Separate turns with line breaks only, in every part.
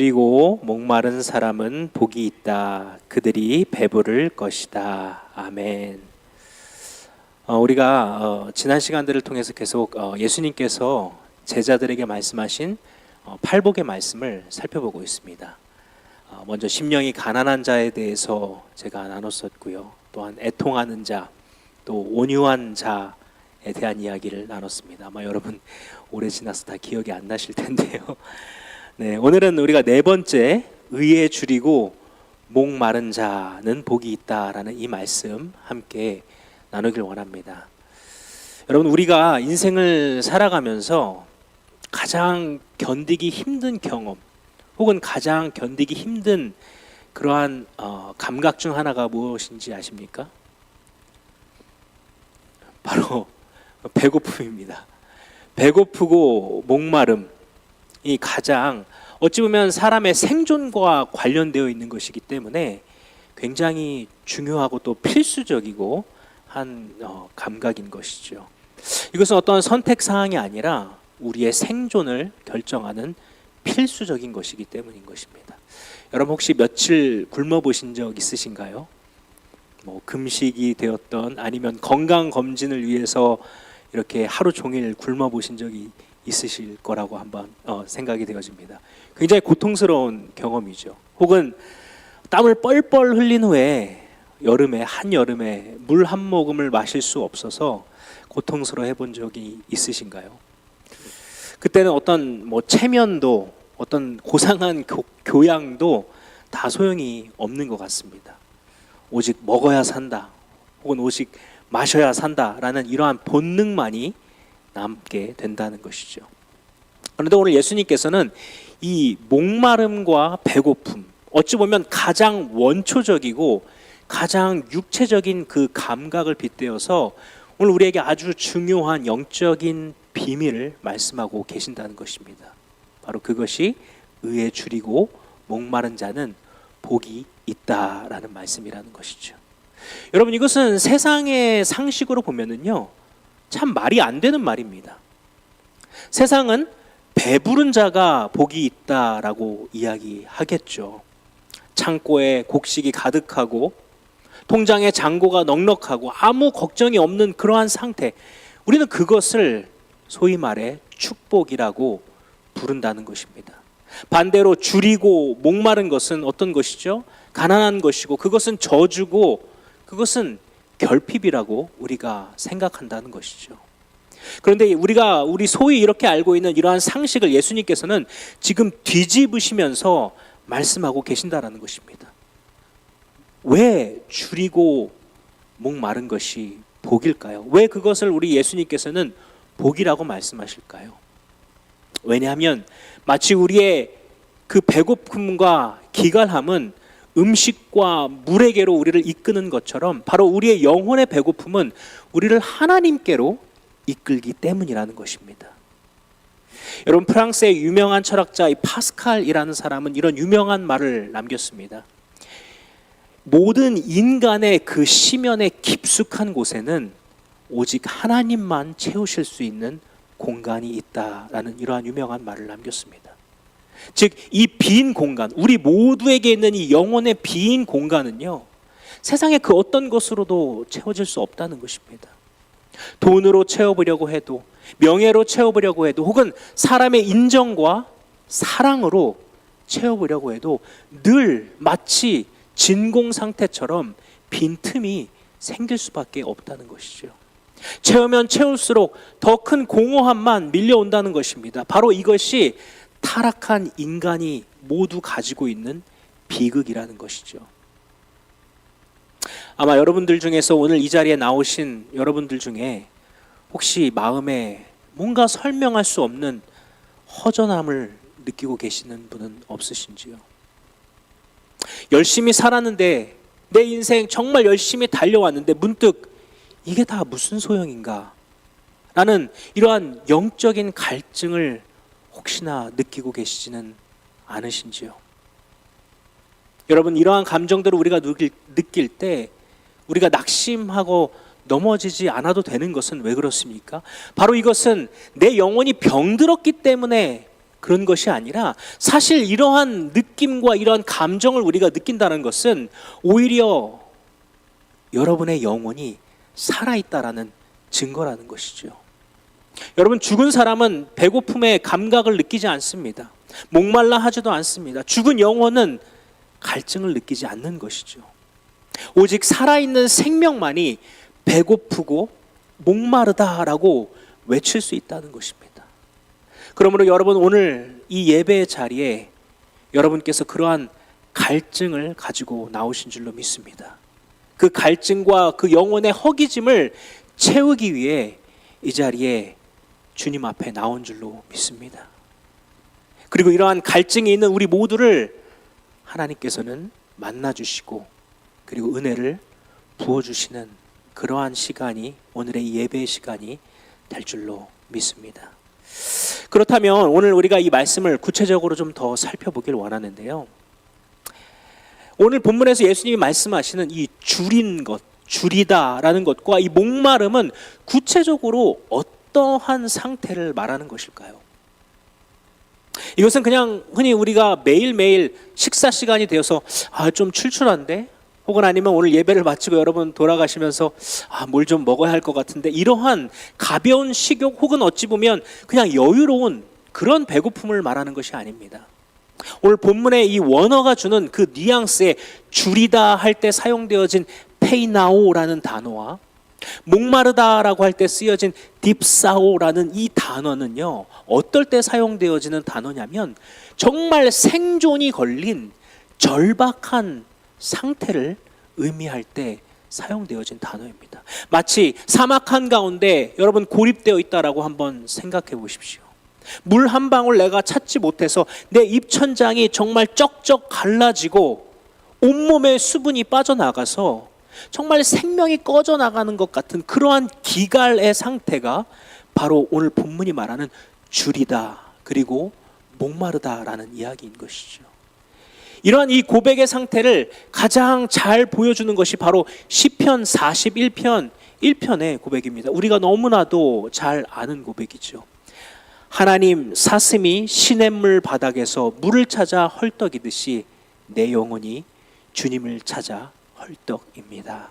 줄이고 목마른 사람은 복이 있다. 그들이 배부를 것이다. 아멘. 우리가 지난 시간들을 통해서 계속 예수님께서 제자들에게 말씀하신 팔복의 말씀을 살펴보고 있습니다. 먼저 심령이 가난한 자에 대해서 제가 나눴었고요. 또한 애통하는 자, 또 온유한 자에 대한 이야기를 나눴습니다. 아마 여러분 오래 지나서 다 기억이 안 나실 텐데요. 네, 오늘은 우리가 네 번째 의에 줄이고 목마른 자는 복이 있다라는 이 말씀 함께 나누길 원합니다. 여러분, 우리가 인생을 살아가면서 가장 견디기 힘든 경험 혹은 가장 견디기 힘든 그러한 감각 중 하나가 무엇인지 아십니까? 바로 배고픔입니다. 배고프고 목마름, 이 가장 어찌 보면 사람의 생존과 관련되어 있는 것이기 때문에 굉장히 중요하고 또 필수적이고 한 감각인 것이죠. 이것은 어떤 선택 사항이 아니라 우리의 생존을 결정하는 필수적인 것이기 때문인 것입니다. 여러분 혹시 며칠 굶어 보신 적 있으신가요? 금식이 되었던 아니면 건강 검진을 위해서 이렇게 하루 종일 굶어 보신 적이 있으실 거라고 한번 생각이 되어집니다. 굉장히 고통스러운 경험이죠. 혹은 땀을 뻘뻘 흘린 후에 한여름에 물 한 모금을 마실 수 없어서 고통스러워 해본 적이 있으신가요? 그때는 어떤 체면도 어떤 고상한 교양도 다 소용이 없는 것 같습니다. 오직 먹어야 산다 혹은 오직 마셔야 산다라는 이러한 본능만이 남게 된다는 것이죠. 그런데 오늘 예수님께서는 이 목마름과 배고픔, 어찌 보면 가장 원초적이고 가장 육체적인 그 감각을 빗대어서 오늘 우리에게 아주 중요한 영적인 비밀을 말씀하고 계신다는 것입니다. 바로 그것이 의에 줄이고 목마른 자는 복이 있다라는 말씀이라는 것이죠. 여러분, 이것은 세상의 상식으로 보면은요, 참 말이 안 되는 말입니다. 세상은 배부른 자가 복이 있다라고 이야기하겠죠. 창고에 곡식이 가득하고 통장에 잔고가 넉넉하고 아무 걱정이 없는 그러한 상태, 우리는 그것을 소위 말해 축복이라고 부른다는 것입니다. 반대로 줄이고 목마른 것은 어떤 것이죠? 가난한 것이고 그것은 저주고 그것은 결핍이라고 우리가 생각한다는 것이죠. 그런데 우리 소위 이렇게 알고 있는 이러한 상식을 예수님께서는 지금 뒤집으시면서 말씀하고 계신다라는 것입니다. 왜 줄이고 목마른 것이 복일까요? 왜 그것을 우리 예수님께서는 복이라고 말씀하실까요? 왜냐하면 마치 우리의 그 배고픔과 기갈함은 음식과 물에게로 우리를 이끄는 것처럼 바로 우리의 영혼의 배고픔은 우리를 하나님께로 이끌기 때문이라는 것입니다. 여러분, 프랑스의 유명한 철학자 파스칼이라는 사람은 이런 유명한 말을 남겼습니다. 모든 인간의 그 심연의 깊숙한 곳에는 오직 하나님만 채우실 수 있는 공간이 있다라는 이러한 유명한 말을 남겼습니다. 즉, 이 빈 공간, 우리 모두에게 있는 이 영혼의 빈 공간은요, 세상의 그 어떤 것으로도 채워질 수 없다는 것입니다. 돈으로 채워보려고 해도, 명예로 채워보려고 해도, 혹은 사람의 인정과 사랑으로 채워보려고 해도 늘 마치 진공 상태처럼 빈틈이 생길 수밖에 없다는 것이죠. 채우면 채울수록 더 큰 공허함만 밀려온다는 것입니다. 바로 이것이 타락한 인간이 모두 가지고 있는 비극이라는 것이죠. 아마 여러분들 중에서 오늘 이 자리에 나오신 여러분들 중에 혹시 마음에 뭔가 설명할 수 없는 허전함을 느끼고 계시는 분은 없으신지요? 열심히 살았는데, 내 인생 정말 열심히 달려왔는데 문득 이게 다 무슨 소용인가? 라는 이러한 영적인 갈증을 혹시나 느끼고 계시지는 않으신지요? 여러분, 이러한 감정들을 우리가 느낄 때 우리가 낙심하고 넘어지지 않아도 되는 것은 왜 그렇습니까? 바로 이것은 내 영혼이 병들었기 때문에 그런 것이 아니라 사실 이러한 느낌과 이러한 감정을 우리가 느낀다는 것은 오히려 여러분의 영혼이 살아있다라는 증거라는 것이죠. 여러분, 죽은 사람은 배고픔의 감각을 느끼지 않습니다. 목말라 하지도 않습니다. 죽은 영혼은 갈증을 느끼지 않는 것이죠. 오직 살아있는 생명만이 배고프고 목마르다라고 외칠 수 있다는 것입니다. 그러므로 여러분, 오늘 이 예배의 자리에 여러분께서 그러한 갈증을 가지고 나오신 줄로 믿습니다. 그 갈증과 그 영혼의 허기짐을 채우기 위해 이 자리에 주님 앞에 나온 줄로 믿습니다. 그리고 이러한 갈증이 있는 우리 모두를 하나님께서는 만나주시고 그리고 은혜를 부어주시는 그러한 시간이 오늘의 예배의 시간이 될 줄로 믿습니다. 그렇다면 오늘 우리가 이 말씀을 구체적으로 좀 더 살펴보길 원하는데요. 오늘 본문에서 예수님이 말씀하시는 이 줄인 것, 줄이다라는 것과 이 목마름은 구체적으로 어떠한 상태를 말하는 것일까요? 이것은 그냥 흔히 우리가 매일매일 식사 시간이 되어서 좀 출출한데, 혹은 아니면 오늘 예배를 마치고 여러분 돌아가시면서 뭘 좀 먹어야 할 것 같은데, 이러한 가벼운 식욕 혹은 어찌 보면 그냥 여유로운 그런 배고픔을 말하는 것이 아닙니다. 오늘 본문의 이 원어가 주는 그 뉘앙스의 줄이다 할 때 사용되어진 페이나오라는 단어와 목마르다라고 할 때 쓰여진 딥사오라는 이 단어는요, 어떨 때 사용되어지는 단어냐면 정말 생존이 걸린 절박한 상태를 의미할 때 사용되어진 단어입니다. 마치 사막 한가운데 여러분 고립되어 있다라고 한번 생각해 보십시오. 물 한 방울 내가 찾지 못해서 내 입천장이 정말 쩍쩍 갈라지고 온몸에 수분이 빠져나가서 정말 생명이 꺼져나가는 것 같은 그러한 기갈의 상태가 바로 오늘 본문이 말하는 줄이다 그리고 목마르다라는 이야기인 것이죠. 이러한 이 고백의 상태를 가장 잘 보여주는 것이 바로 시편 41편 1편의 고백입니다. 우리가 너무나도 잘 아는 고백이죠. 하나님, 사슴이 시냇물 바닥에서 물을 찾아 헐떡이듯이 내 영혼이 주님을 찾아 헐떡입니다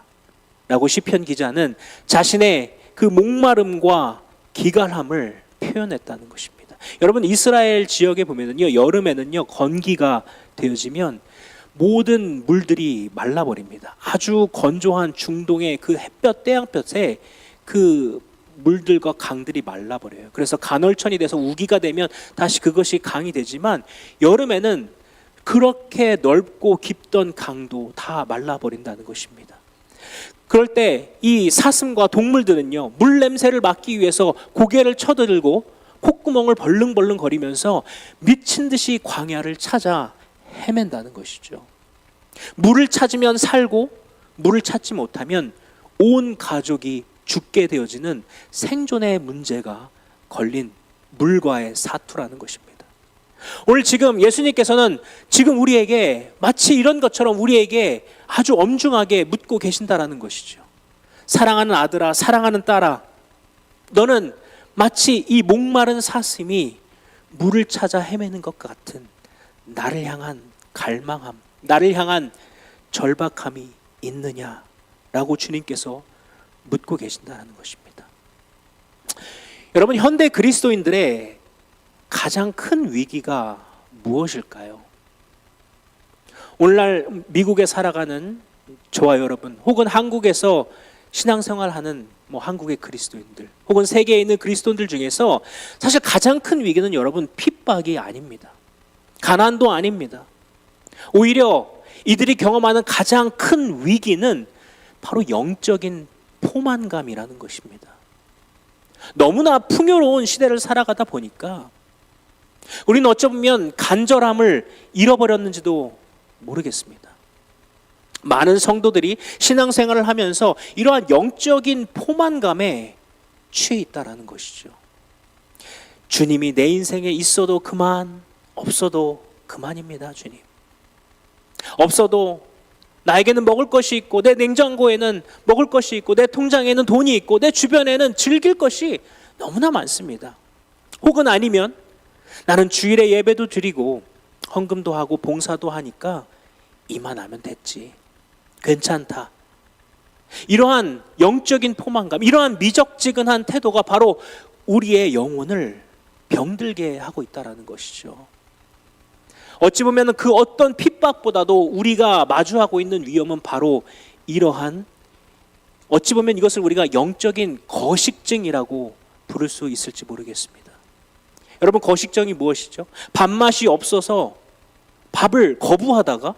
라고 시편 기자는 자신의 그 목마름과 기갈함을 표현했다는 것입니다. 여러분, 이스라엘 지역에 보면은요, 여름에는요 건기가 되어지면 모든 물들이 말라버립니다. 아주 건조한 중동의 그 햇볕 태양볕에 그 물들과 강들이 말라버려요. 그래서 간헐천이 돼서 우기가 되면 다시 그것이 강이 되지만 여름에는 그렇게 넓고 깊던 강도 다 말라버린다는 것입니다. 그럴 때 이 사슴과 동물들은요, 물 냄새를 맡기 위해서 고개를 쳐들고 콧구멍을 벌렁벌렁 거리면서 미친 듯이 광야를 찾아 헤맨다는 것이죠. 물을 찾으면 살고 물을 찾지 못하면 온 가족이 죽게 되어지는 생존의 문제가 걸린 물과의 사투라는 것입니다. 오늘 지금 예수님께서는 지금 우리에게 마치 이런 것처럼 우리에게 아주 엄중하게 묻고 계신다라는 것이죠. 사랑하는 아들아, 사랑하는 딸아, 너는 마치 이 목마른 사슴이 물을 찾아 헤매는 것 같은 나를 향한 갈망함, 나를 향한 절박함이 있느냐라고 주님께서 묻고 계신다는 것입니다. 여러분, 현대 그리스도인들의 가장 큰 위기가 무엇일까요? 오늘날 미국에 살아가는 저와 여러분, 혹은 한국에서 신앙생활하는 한국의 그리스도인들, 혹은 세계에 있는 그리스도인들 중에서 사실 가장 큰 위기는 여러분 핍박이 아닙니다. 가난도 아닙니다. 오히려 이들이 경험하는 가장 큰 위기는 바로 영적인 포만감이라는 것입니다. 너무나 풍요로운 시대를 살아가다 보니까 우리는 어쩌면 간절함을 잃어버렸는지도 모르겠습니다. 많은 성도들이 신앙생활을 하면서 이러한 영적인 포만감에 취해 있다는 것이죠. 주님이 내 인생에 있어도 그만, 없어도 그만입니다. 주님. 없어도 나에게는 먹을 것이 있고, 내 냉장고에는 먹을 것이 있고, 내 통장에는 돈이 있고, 내 주변에는 즐길 것이 너무나 많습니다. 혹은 아니면 나는 주일에 예배도 드리고 헌금도 하고 봉사도 하니까 이만하면 됐지. 괜찮다. 이러한 영적인 포만감, 이러한 미적지근한 태도가 바로 우리의 영혼을 병들게 하고 있다는 것이죠. 어찌 보면 그 어떤 핍박보다도 우리가 마주하고 있는 위험은 바로 이러한, 어찌 보면 이것을 우리가 영적인 거식증이라고 부를 수 있을지 모르겠습니다. 여러분, 거식증이 무엇이죠? 밥맛이 없어서 밥을 거부하다가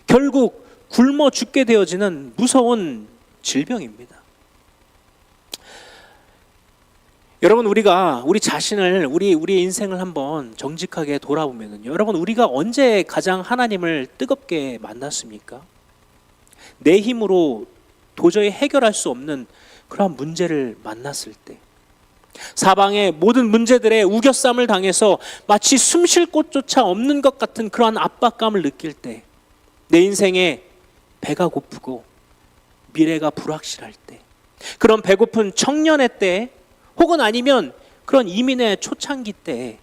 결국 굶어 죽게 되어지는 무서운 질병입니다. 여러분, 우리가 우리 자신을, 우리의 인생을 한번 정직하게 돌아보면요, 여러분, 우리가 언제 가장 하나님을 뜨겁게 만났습니까? 내 힘으로 도저히 해결할 수 없는 그러한 문제를 만났을 때, 사방의 모든 문제들에 우겨쌈을 당해서 마치 숨 쉴 곳조차 없는 것 같은 그러한 압박감을 느낄 때, 내 인생에 배가 고프고 미래가 불확실할 때, 그런 배고픈 청년의 때, 혹은 아니면 그런 이민의 초창기 때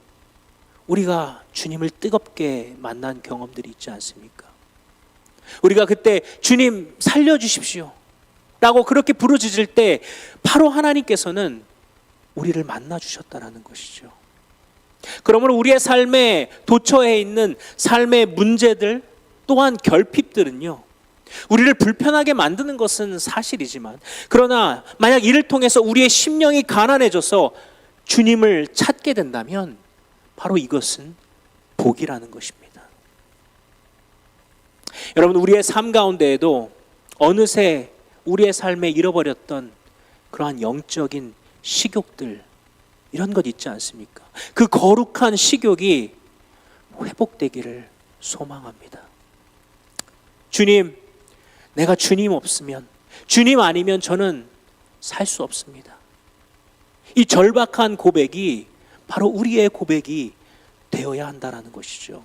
우리가 주님을 뜨겁게 만난 경험들이 있지 않습니까? 우리가 그때 주님 살려주십시오 라고 그렇게 부르짖을 때 바로 하나님께서는 우리를 만나 주셨다는 것이죠. 그러므로 우리의 삶에 도처에 있는 삶의 문제들 또한 결핍들은요, 우리를 불편하게 만드는 것은 사실이지만, 그러나 만약 이를 통해서 우리의 심령이 가난해져서 주님을 찾게 된다면 바로 이것은 복이라는 것입니다. 여러분, 우리의 삶 가운데에도 어느새 우리의 삶에 잃어버렸던 그러한 영적인 식욕들, 이런 것 있지 않습니까? 그 거룩한 식욕이 회복되기를 소망합니다. 주님, 내가 주님 없으면, 주님 아니면 저는 살 수 없습니다. 이 절박한 고백이 바로 우리의 고백이 되어야 한다는 것이죠.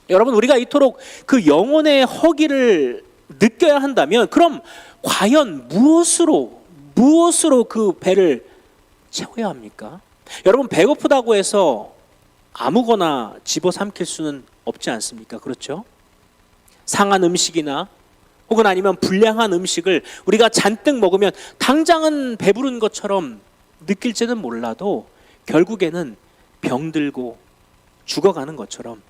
여러분, 우리가 이토록 그 영혼의 허기를 느껴야 한다면, 그럼 과연 무엇으로 그 배를 채워야 합니까? 여러분, 배고프다고 해서 아무거나 집어삼킬 수는 없지 않습니까? 그렇죠? 상한 음식이나 혹은 아니면 불량한 음식을 우리가 잔뜩 먹으면 당장은 배부른 것처럼 느낄지는 몰라도 결국에는 병들고 죽어가는 것처럼,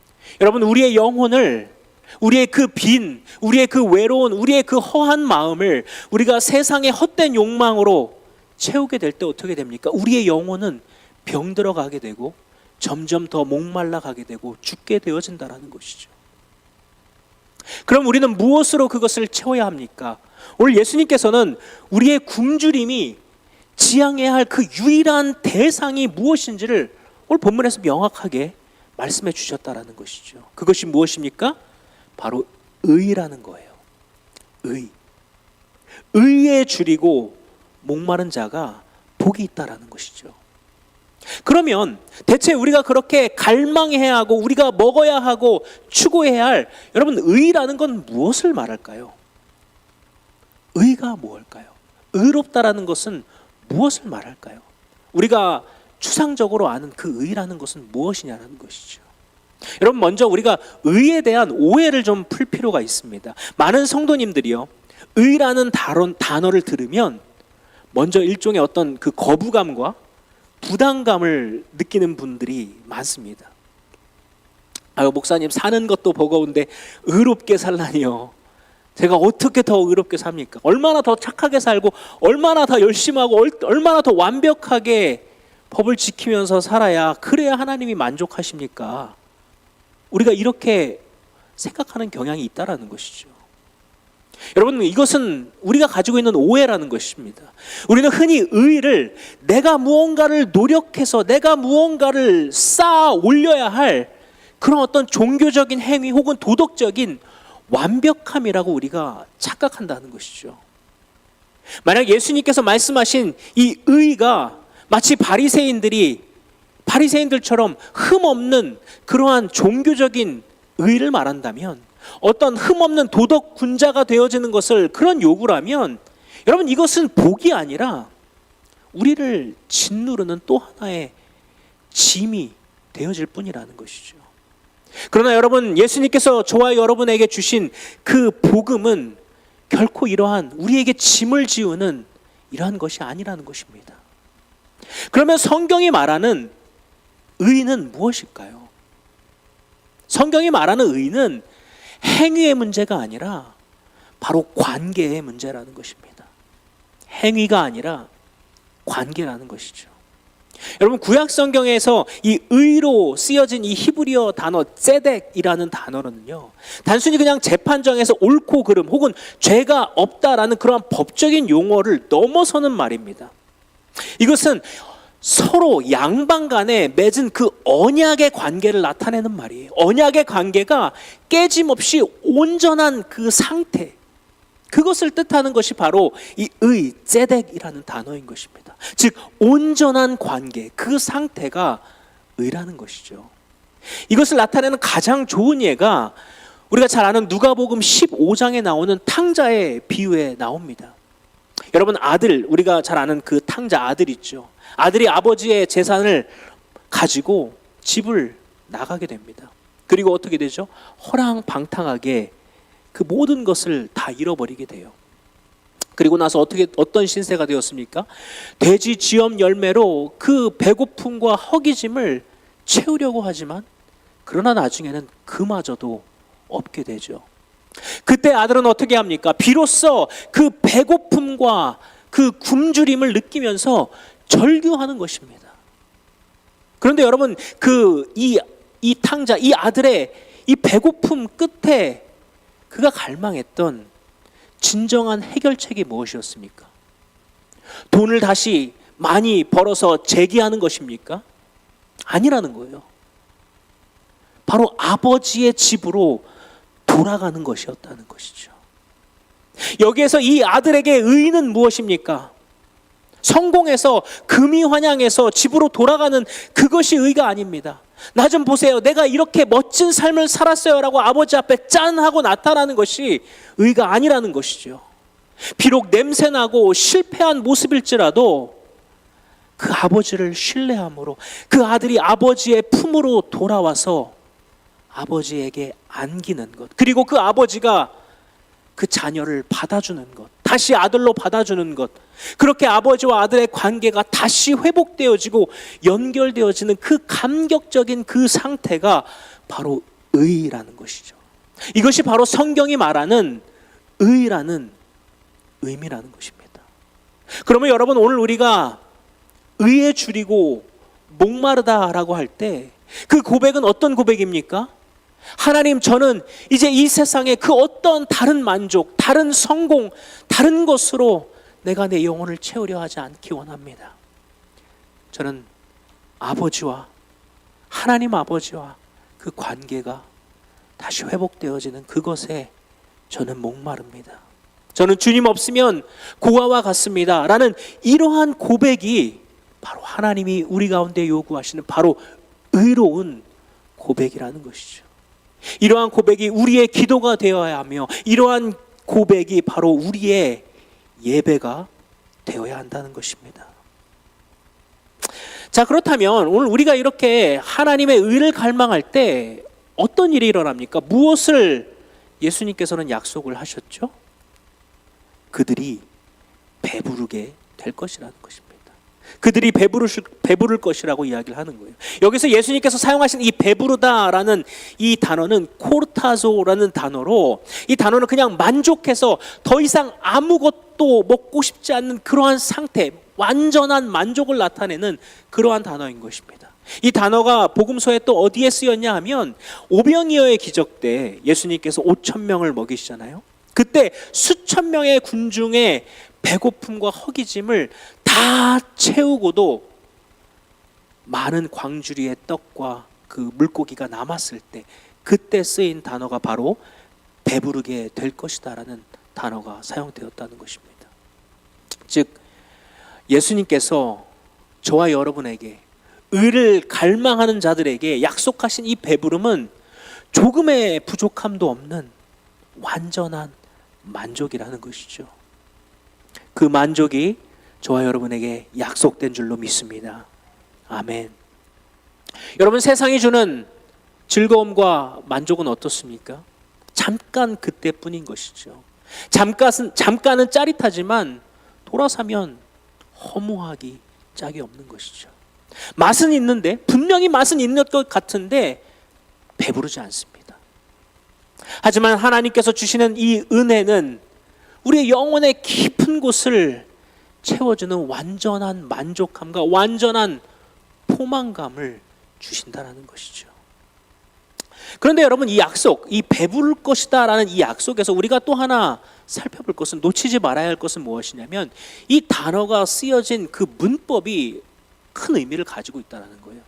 여러분, 우리의 영혼을, 우리의 그 빈, 우리의 그 외로운, 우리의 그 허한 마음을 우리가 세상의 헛된 욕망으로 채우게 될 때 어떻게 됩니까? 우리의 영혼은 병들어가게 되고 점점 더 목말라 가게 되고 죽게 되어진다는 것이죠. 그럼 우리는 무엇으로 그것을 채워야 합니까? 오늘 예수님께서는 우리의 굶주림이 지향해야 할 그 유일한 대상이 무엇인지를 오늘 본문에서 명확하게 말씀해 주셨다는 것이죠. 그것이 무엇입니까? 바로 의라는 거예요. 의에 줄이고 목마른 자가 복이 있다라는 것이죠. 그러면 대체 우리가 그렇게 갈망해야 하고 우리가 먹어야 하고 추구해야 할, 여러분, 의라는 건 무엇을 말할까요? 의가 무엇일까요? 의롭다라는 것은 무엇을 말할까요? 우리가 추상적으로 아는 그 의라는 것은 무엇이냐는 것이죠. 여러분, 먼저 우리가 의에 대한 오해를 좀 풀 필요가 있습니다. 많은 성도님들이요, 의라는 단어를 들으면 먼저 일종의 어떤 그 거부감과 부담감을 느끼는 분들이 많습니다. 목사님, 사는 것도 버거운데 의롭게 살라니요. 제가 어떻게 더 의롭게 삽니까? 얼마나 더 착하게 살고 얼마나 더 열심히 하고 얼마나 더 완벽하게 법을 지키면서 살아야, 그래야 하나님이 만족하십니까? 우리가 이렇게 생각하는 경향이 있다라는 것이죠. 여러분, 이것은 우리가 가지고 있는 오해라는 것입니다. 우리는 흔히 의를 내가 무언가를 노력해서 내가 무언가를 쌓아 올려야 할 그런 어떤 종교적인 행위 혹은 도덕적인 완벽함이라고 우리가 착각한다는 것이죠. 만약 예수님께서 말씀하신 이 의가 마치 바리새인들처럼 흠없는 그러한 종교적인 의를 말한다면, 어떤 흠없는 도덕 군자가 되어지는 것을 그런 요구를 하면, 여러분, 이것은 복이 아니라 우리를 짓누르는 또 하나의 짐이 되어질 뿐이라는 것이죠. 그러나 여러분, 예수님께서 저와 여러분에게 주신 그 복음은 결코 이러한 우리에게 짐을 지우는 이러한 것이 아니라는 것입니다. 그러면 성경이 말하는 의는 무엇일까요? 성경이 말하는 의는 행위의 문제가 아니라 바로 관계의 문제라는 것입니다. 행위가 아니라 관계라는 것이죠. 여러분, 구약 성경에서 이 의로 쓰여진 이 히브리어 단어 ጼ덱이라는 단어는요, 단순히 그냥 재판정에서 옳고 그름 혹은 죄가 없다라는 그러한 법적인 용어를 넘어서는 말입니다. 이것은 서로 양방 간에 맺은 그 언약의 관계를 나타내는 말이에요. 언약의 관계가 깨짐없이 온전한 그 상태, 그것을 뜻하는 것이 바로 이 의, ጼ덱이라는 단어인 것입니다. 즉 온전한 관계, 그 상태가 의라는 것이죠. 이것을 나타내는 가장 좋은 예가 우리가 잘 아는 누가복음 15장에 나오는 탕자의 비유에 나옵니다. 여러분, 아들, 우리가 잘 아는 그 탕자 아들 있죠. 아들이 아버지의 재산을 가지고 집을 나가게 됩니다. 그리고 어떻게 되죠? 허랑방탕하게 그 모든 것을 다 잃어버리게 돼요. 그리고 나서 어떤 신세가 되었습니까? 돼지 쥐염 열매로 그 배고픔과 허기짐을 채우려고 하지만 그러나 나중에는 그마저도 없게 되죠. 그때 아들은 어떻게 합니까? 비로소 그 배고픔과 그 굶주림을 느끼면서 절규하는 것입니다. 그런데 여러분, 이 탕자, 이 아들의 이 배고픔 끝에 그가 갈망했던 진정한 해결책이 무엇이었습니까? 돈을 다시 많이 벌어서 재기하는 것입니까? 아니라는 거예요. 바로 아버지의 집으로 돌아가는 것이었다는 것이죠. 여기에서 이 아들에게 의의는 무엇입니까? 성공해서 금이 환양해서 집으로 돌아가는 그것이 의가 아닙니다. 나 좀 보세요, 내가 이렇게 멋진 삶을 살았어요 라고 아버지 앞에 짠 하고 나타나는 것이 의가 아니라는 것이죠. 비록 냄새나고 실패한 모습일지라도 그 아버지를 신뢰함으로 그 아들이 아버지의 품으로 돌아와서 아버지에게 안기는 것, 그리고 그 아버지가 그 자녀를 받아주는 것, 다시 아들로 받아주는 것, 그렇게 아버지와 아들의 관계가 다시 회복되어지고 연결되어지는 그 감격적인 그 상태가 바로 의라는 것이죠. 이것이 바로 성경이 말하는 의라는 의미라는 것입니다. 그러면 여러분, 오늘 우리가 의에 줄이고 목마르다라고 할 때 그 고백은 어떤 고백입니까? 하나님, 저는 이제 이 세상에 그 어떤 다른 만족, 다른 성공, 다른 것으로 내가 내 영혼을 채우려 하지 않기 원합니다. 저는 아버지와, 하나님 아버지와 그 관계가 다시 회복되어지는 그것에 저는 목마릅니다. 저는 주님 없으면 고아와 같습니다 라는 이러한 고백이 바로 하나님이 우리 가운데 요구하시는 바로 의로운 고백이라는 것이죠. 이러한 고백이 우리의 기도가 되어야 하며 이러한 고백이 바로 우리의 예배가 되어야 한다는 것입니다. 자, 그렇다면 오늘 우리가 이렇게 하나님의 의를 갈망할 때 어떤 일이 일어납니까? 무엇을 예수님께서는 약속을 하셨죠? 그들이 배부르게 될 것이라는 것입니다. 그들이 배부를 것이라고 이야기를 하는 거예요. 여기서 예수님께서 사용하신 이 배부르다라는 이 단어는 코르타조라는 단어로, 이 단어는 그냥 만족해서 더 이상 아무것도 먹고 싶지 않는 그러한 상태, 완전한 만족을 나타내는 그러한 단어인 것입니다. 이 단어가 복음서에 또 어디에 쓰였냐 하면 오병이어의 기적 때 예수님께서 5,000명을 먹이시잖아요. 그때 수천 명의 군중의 배고픔과 허기짐을 다 채우고도 많은 광주리의 떡과 그 물고기가 남았을 때, 그때 쓰인 단어가 바로 배부르게 될 것이다 라는 단어가 사용되었다는 것입니다. 즉 예수님께서 저와 여러분에게, 의를 갈망하는 자들에게 약속하신 이 배부름은 조금의 부족함도 없는 완전한 만족이라는 것이죠. 그 만족이 저와 여러분에게 약속된 줄로 믿습니다. 아멘. 여러분, 세상이 주는 즐거움과 만족은 어떻습니까? 잠깐 그때뿐인 것이죠. 잠깐은 짜릿하지만 돌아서면 허무하기 짝이 없는 것이죠. 맛은 있는데, 분명히 맛은 있는 것 같은데 배부르지 않습니다. 하지만 하나님께서 주시는 이 은혜는 우리의 영혼의 깊은 곳을 채워주는 완전한 만족함과 완전한 포만감을 주신다는 것이죠. 그런데 여러분, 이 약속, 이 배부를 것이다 라는 이 약속에서 우리가 또 하나 살펴볼 것은, 놓치지 말아야 할 것은 무엇이냐면, 이 단어가 쓰여진 그 문법이 큰 의미를 가지고 있다는 거예요.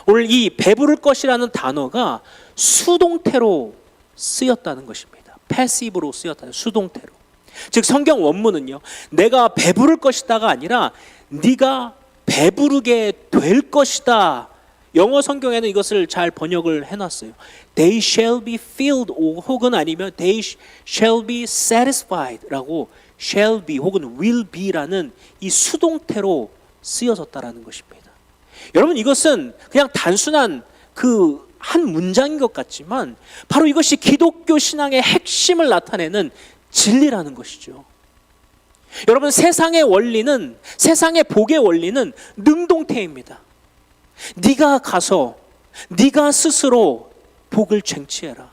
오늘 이 배부를 것이라는 단어가 수동태로 쓰였다는 것입니다. 패시브로 쓰였다는, 수동태로. 즉 성경 원문은요, 내가 배부를 것이다가 아니라 네가 배부르게 될 것이다. 영어 성경에는 이것을 잘 번역을 해놨어요. They shall be filled, 혹은 아니면 They shall be satisfied 라고 shall be 혹은 will be라는 이 수동태로 쓰여졌다라는 것입니다. 여러분, 이것은 그냥 단순한 그 한 문장인 것 같지만 바로 이것이 기독교 신앙의 핵심을 나타내는 진리라는 것이죠. 여러분, 세상의 원리는, 세상의 복의 원리는 능동태입니다. 네가 가서 네가 스스로 복을 쟁취해라.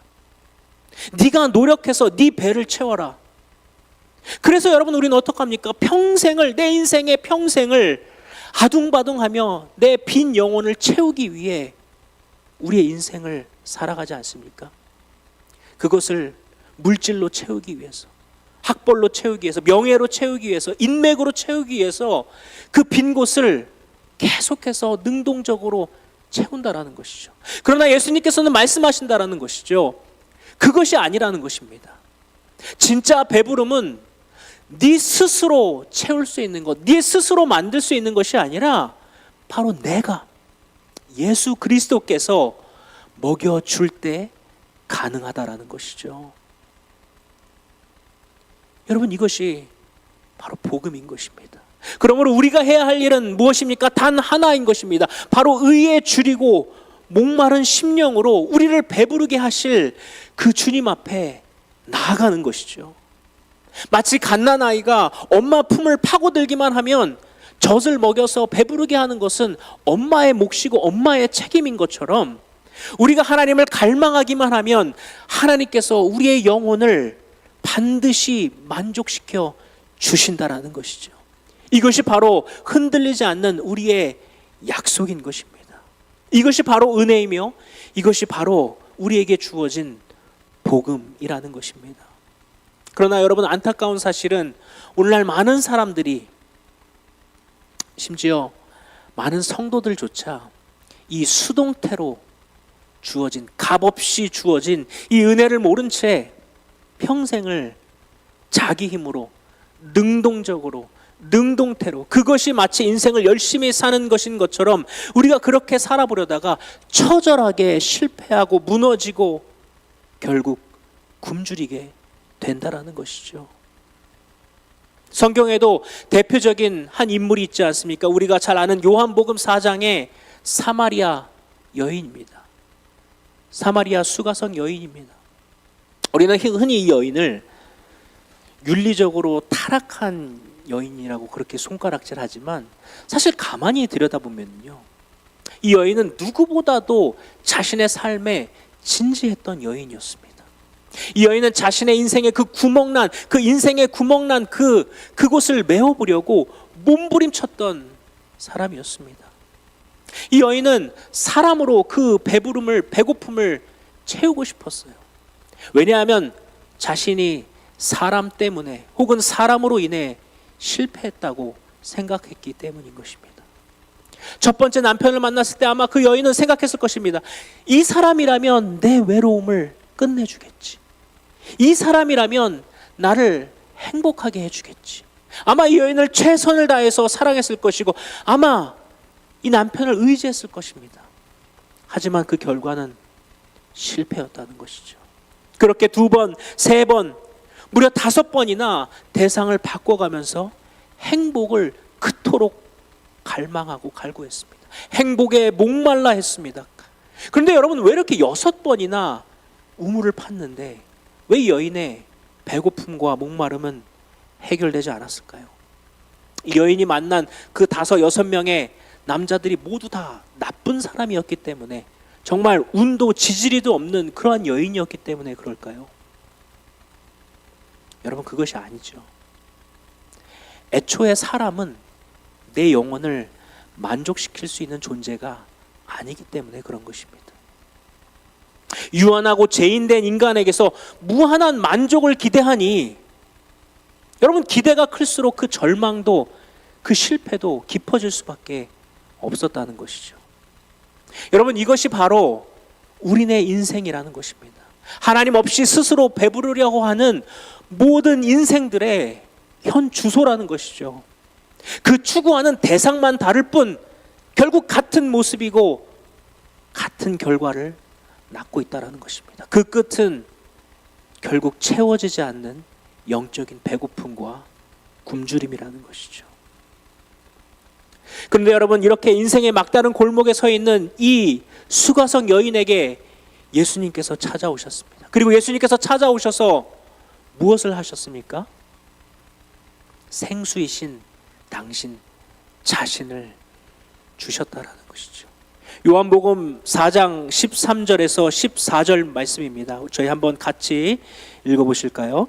네가 노력해서 네 배를 채워라. 그래서 여러분, 우리는 어떡합니까? 평생을, 내 인생의 평생을 아둥바둥하며 내 빈 영혼을 채우기 위해 우리의 인생을 살아가지 않습니까? 그것을 물질로 채우기 위해서, 학벌로 채우기 위해서, 명예로 채우기 위해서, 인맥으로 채우기 위해서 그 빈 곳을 계속해서 능동적으로 채운다라는 것이죠. 그러나 예수님께서는 말씀하신다라는 것이죠. 그것이 아니라는 것입니다. 진짜 배부름은 네 스스로 채울 수 있는 것, 네 스스로 만들 수 있는 것이 아니라 바로 내가, 예수 그리스도께서 먹여줄 때 가능하다라는 것이죠. 여러분, 이것이 바로 복음인 것입니다. 그러므로 우리가 해야 할 일은 무엇입니까? 단 하나인 것입니다. 바로 의에 줄이고 목마른 심령으로 우리를 배부르게 하실 그 주님 앞에 나아가는 것이죠. 마치 갓난아이가 엄마 품을 파고들기만 하면 젖을 먹여서 배부르게 하는 것은 엄마의 몫이고 엄마의 책임인 것처럼, 우리가 하나님을 갈망하기만 하면 하나님께서 우리의 영혼을 반드시 만족시켜 주신다라는 것이죠. 이것이 바로 흔들리지 않는 우리의 약속인 것입니다. 이것이 바로 은혜이며 이것이 바로 우리에게 주어진 복음이라는 것입니다. 그러나 여러분, 안타까운 사실은 오늘날 많은 사람들이, 심지어 많은 성도들조차 이 수동태로 주어진, 값없이 주어진 이 은혜를 모른 채 평생을 자기 힘으로, 능동적으로, 능동태로, 그것이 마치 인생을 열심히 사는 것인 것처럼 우리가 그렇게 살아보려다가 처절하게 실패하고 무너지고 결국 굶주리게 된다라는 것이죠. 성경에도 대표적인 한 인물이 있지 않습니까? 우리가 잘 아는 요한복음 4장의 사마리아 여인입니다. 사마리아 수가성 여인입니다. 우리는 흔히 이 여인을 윤리적으로 타락한 여인이라고 그렇게 손가락질하지만, 사실 가만히 들여다보면요, 이 여인은 누구보다도 자신의 삶에 진지했던 여인이었습니다. 이 여인은 자신의 인생의 인생의 구멍난 그곳을 메워보려고 몸부림쳤던 사람이었습니다. 이 여인은 사람으로 그 배고픔을 채우고 싶었어요. 왜냐하면 자신이 사람 때문에 혹은 사람으로 인해 실패했다고 생각했기 때문인 것입니다. 첫 번째 남편을 만났을 때 아마 그 여인은 생각했을 것입니다. 이 사람이라면 내 외로움을 끝내주겠지. 이 사람이라면 나를 행복하게 해주겠지. 아마 이 여인을 최선을 다해서 사랑했을 것이고 아마 이 남편을 의지했을 것입니다. 하지만 그 결과는 실패였다는 것이죠. 그렇게 2번, 3번, 무려 5번이나 대상을 바꿔가면서 행복을 그토록 갈망하고 갈구했습니다. 행복에 목말라 했습니다. 그런데 여러분, 왜 이렇게 6번이나 우물을 팠는데 왜 이 여인의 배고픔과 목마름은 해결되지 않았을까요? 이 여인이 만난 그 5, 6명의 남자들이 모두 다 나쁜 사람이었기 때문에, 정말 운도 지지리도 없는 그러한 여인이었기 때문에 그럴까요? 여러분, 그것이 아니죠. 애초에 사람은 내 영혼을 만족시킬 수 있는 존재가 아니기 때문에 그런 것입니다. 유한하고 죄인된 인간에게서 무한한 만족을 기대하니, 여러분, 기대가 클수록 그 절망도, 그 실패도 깊어질 수밖에 없었다는 것이죠. 여러분, 이것이 바로 우리네 인생이라는 것입니다. 하나님 없이 스스로 배부르려고 하는 모든 인생들의 현 주소라는 것이죠. 그 추구하는 대상만 다를 뿐 결국 같은 모습이고 같은 결과를 낳고 있다는 것입니다. 그 끝은 결국 채워지지 않는 영적인 배고픔과 굶주림이라는 것이죠. 그런데 여러분, 이렇게 인생의 막다른 골목에 서 있는 이 수가성 여인에게 예수님께서 찾아오셨습니다. 그리고 예수님께서 찾아오셔서 무엇을 하셨습니까? 생수이신 당신 자신을 주셨다라는 것이죠. 요한복음 4장 13절에서 14절 말씀입니다. 저희 한번 같이 읽어보실까요?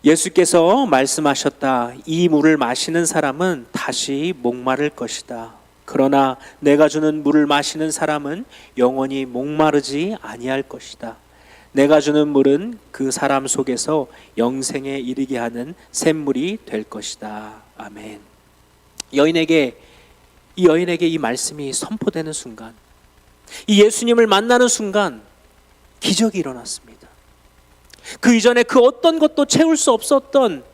예수께서 말씀하셨다. 이 물을 마시는 사람은 다시 목마를 것이다. 그러나 내가 주는 물을 마시는 사람은 영원히 목마르지 아니할 것이다. 내가 주는 물은 그 사람 속에서 영생에 이르게 하는 샘물이 될 것이다. 아멘. 이 여인에게 이 말씀이 선포되는 순간, 이 예수님을 만나는 순간 기적이 일어났습니다. 그 이전에 그 어떤 것도 채울 수 없었던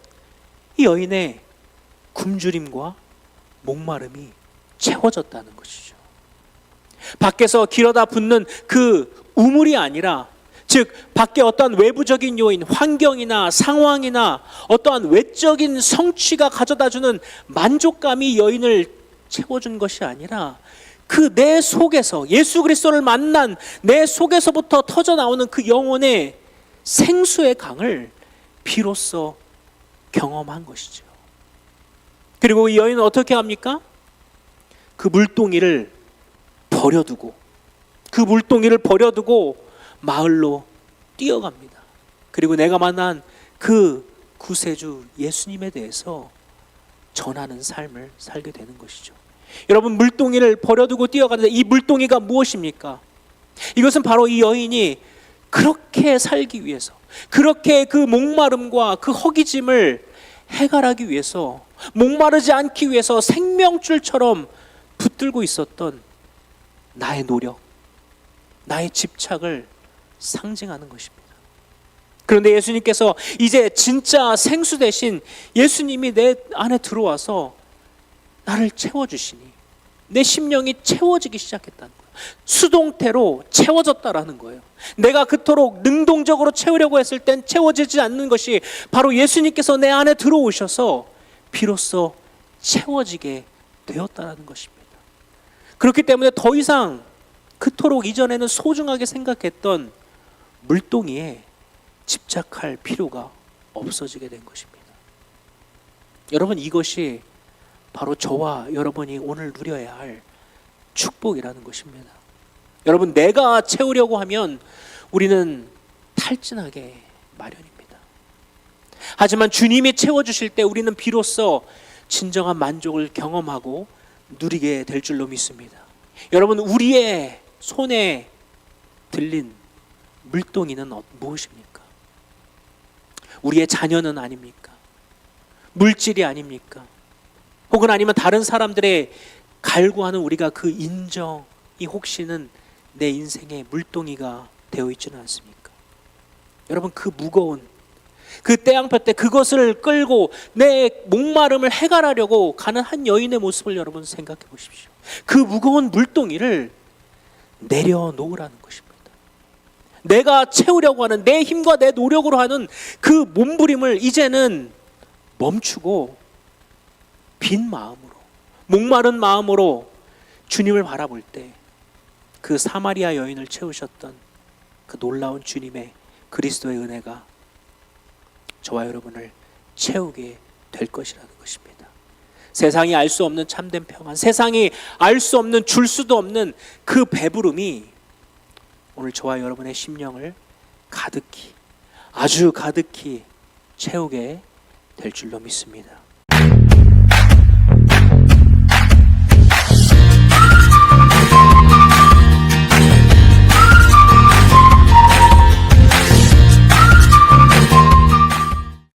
이 여인의 굶주림과 목마름이 채워졌다는 것이죠. 밖에서 길어다 붙는 그 우물이 아니라, 즉 밖에 어떠한 외부적인 요인, 환경이나 상황이나 어떠한 외적인 성취가 가져다주는 만족감이 여인을 채워준 것이 아니라, 그 내 속에서 예수 그리스도를 만난 내 속에서부터 터져나오는 그 영혼의 생수의 강을 비로소 경험한 것이죠. 그리고 이 여인은 어떻게 합니까? 그 물동이를 버려두고 마을로 뛰어갑니다. 그리고 내가 만난 그 구세주 예수님에 대해서 전하는 삶을 살게 되는 것이죠. 여러분, 물동이를 버려두고 뛰어가는데 이 물동이가 무엇입니까? 이것은 바로 이 여인이 그렇게 살기 위해서, 그렇게 그 목마름과 그 허기짐을 해결하기 위해서, 목마르지 않기 위해서 생명줄처럼 붙들고 있었던 나의 노력, 나의 집착을 상징하는 것입니다. 그런데 예수님께서 이제 진짜 생수 대신 예수님이 내 안에 들어와서 나를 채워주시니 내 심령이 채워지기 시작했다는 거예요. 수동태로 채워졌다라는 거예요. 내가 그토록 능동적으로 채우려고 했을 땐 채워지지 않는 것이 바로 예수님께서 내 안에 들어오셔서 비로소 채워지게 되었다라는 것입니다. 그렇기 때문에 더 이상 그토록 이전에는 소중하게 생각했던 물동이에 집착할 필요가 없어지게 된 것입니다. 여러분, 이것이 바로 저와 여러분이 오늘 누려야 할 축복이라는 것입니다. 여러분, 내가 채우려고 하면 우리는 탈진하게 마련입니다. 하지만 주님이 채워주실 때 우리는 비로소 진정한 만족을 경험하고 누리게 될 줄로 믿습니다. 여러분, 우리의 손에 들린 물동이는 무엇입니까? 우리의 자녀는 아닙니까? 물질이 아닙니까? 혹은 아니면 다른 사람들의 갈구하는 우리가 그 인정이 혹시는 내 인생의 물동이가 되어 있지는 않습니까? 여러분, 그 무거운 그 태양볕 때 그것을 끌고 내 목마름을 해결하려고 가는 한 여인의 모습을 여러분 생각해 보십시오. 그 무거운 물동이를 내려놓으라는 것입니다. 내가 채우려고 하는 내 힘과 내 노력으로 하는 그 몸부림을 이제는 멈추고 빈 마음으로, 목마른 마음으로 주님을 바라볼 때 그 사마리아 여인을 채우셨던 그 놀라운 주님의 그리스도의 은혜가 저와 여러분을 채우게 될 것이라는 것입니다. 세상이 알 수 없는 참된 평안, 세상이 알 수 없는 줄 수도 없는 그 배부름이 오늘 저와 여러분의 심령을 가득히, 아주 가득히 채우게 될 줄로 믿습니다.